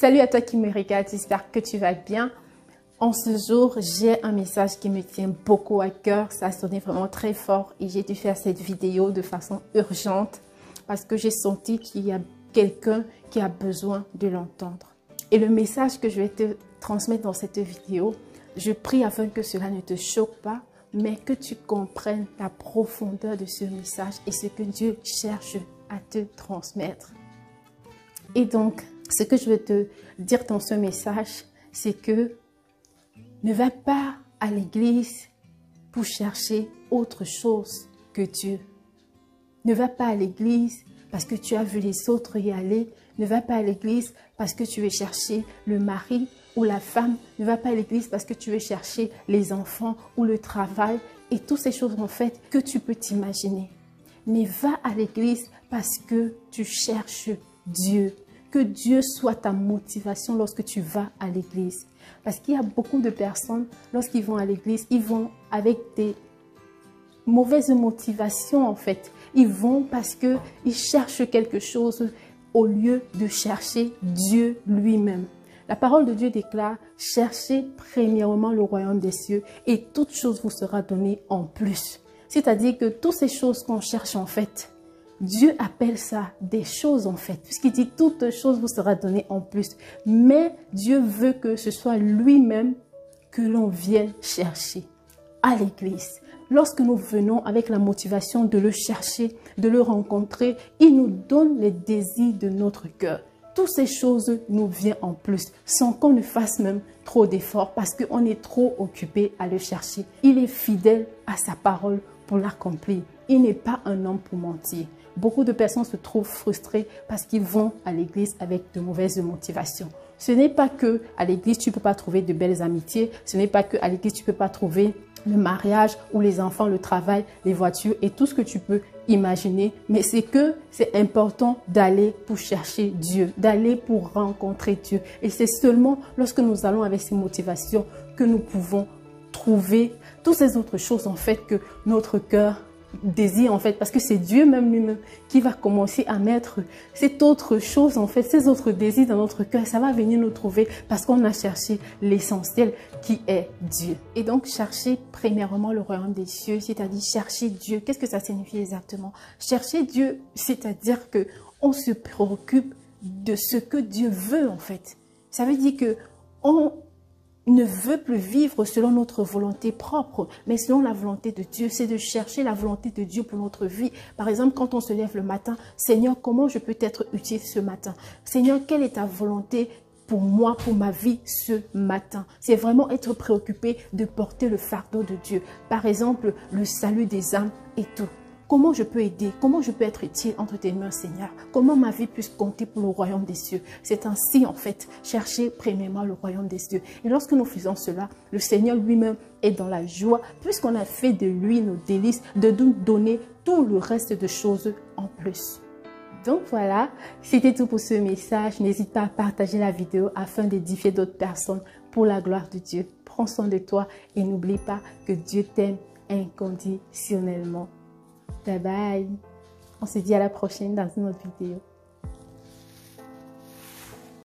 Salut à toi qui me regarde, j'espère que tu vas bien. En ce jour, j'ai un message qui me tient beaucoup à cœur. Ça a sonné vraiment très fort et j'ai dû faire cette vidéo de façon urgente parce que j'ai senti qu'il y a quelqu'un qui a besoin de l'entendre. Et le message que je vais te transmettre dans cette vidéo, je prie afin que cela ne te choque pas, mais que tu comprennes la profondeur de ce message et ce que Dieu cherche à te transmettre. Et donc, ce que je veux te dire dans ce message, c'est que ne va pas à l'église pour chercher autre chose que Dieu. Ne va pas à l'église parce que tu as vu les autres y aller. Ne va pas à l'église parce que tu veux chercher le mari ou la femme. Ne va pas à l'église parce que tu veux chercher les enfants ou le travail et toutes ces choses en fait que tu peux t'imaginer. Mais va à l'église parce que tu cherches Dieu. Que Dieu soit ta motivation lorsque tu vas à l'église. Parce qu'il y a beaucoup de personnes, lorsqu'ils vont à l'église, ils vont avec des mauvaises motivations en fait. Ils vont parce qu'ils cherchent quelque chose au lieu de chercher Dieu lui-même. La parole de Dieu déclare, cherchez premièrement le royaume des cieux et toute chose vous sera donnée en plus. C'est-à-dire que toutes ces choses qu'on cherche en fait, Dieu appelle ça des choses en fait, puisqu'il dit toute chose vous sera donnée en plus. Mais Dieu veut que ce soit lui-même que l'on vienne chercher à l'église. Lorsque nous venons avec la motivation de le chercher, de le rencontrer, il nous donne les désirs de notre cœur. Toutes ces choses nous viennent en plus, sans qu'on ne fasse même trop d'efforts, parce qu'on est trop occupé à le chercher. Il est fidèle à sa parole pour l'accomplir. Il n'est pas un homme pour mentir. Beaucoup de personnes se trouvent frustrées parce qu'ils vont à l'église avec de mauvaises motivations. Ce n'est pas que à l'église tu ne peux pas trouver de belles amitiés. Ce n'est pas que à l'église tu ne peux pas trouver le mariage ou les enfants, le travail, les voitures et tout ce que tu peux imaginer. Mais c'est que c'est important d'aller pour chercher Dieu, d'aller pour rencontrer Dieu. Et c'est seulement lorsque nous allons avec ces motivations que nous pouvons trouver toutes ces autres choses en fait que notre cœur désir en fait, parce que c'est Dieu même lui-même qui va commencer à mettre cette autre chose en fait, ces autres désirs dans notre cœur. Ça va venir nous trouver parce qu'on a cherché l'essentiel qui est Dieu. Et donc chercher premièrement le royaume des cieux, c'est-à-dire chercher Dieu. Qu'est-ce que ça signifie exactement? Chercher Dieu, c'est-à-dire que on se préoccupe de ce que Dieu veut en fait. Ça veut dire que on ne veut plus vivre selon notre volonté propre, mais selon la volonté de Dieu. C'est de chercher la volonté de Dieu pour notre vie. Par exemple, quand on se lève le matin, Seigneur, comment je peux être utile ce matin? Seigneur, quelle est ta volonté pour moi, pour ma vie ce matin? C'est vraiment être préoccupé de porter le fardeau de Dieu. Par exemple, le salut des âmes et tout. Comment je peux aider? Comment je peux être utile entre tes mains, Seigneur? Comment ma vie puisse compter pour le royaume des cieux? C'est ainsi, en fait, chercher premièrement le royaume des cieux. Et lorsque nous faisons cela, le Seigneur lui-même est dans la joie, puisqu'on a fait de lui nos délices, de nous donner tout le reste de choses en plus. Donc voilà, c'était tout pour ce message. N'hésite pas à partager la vidéo afin d'édifier d'autres personnes pour la gloire de Dieu. Prends soin de toi et n'oublie pas que Dieu t'aime inconditionnellement. Bye bye. On se dit à la prochaine dans une autre vidéo.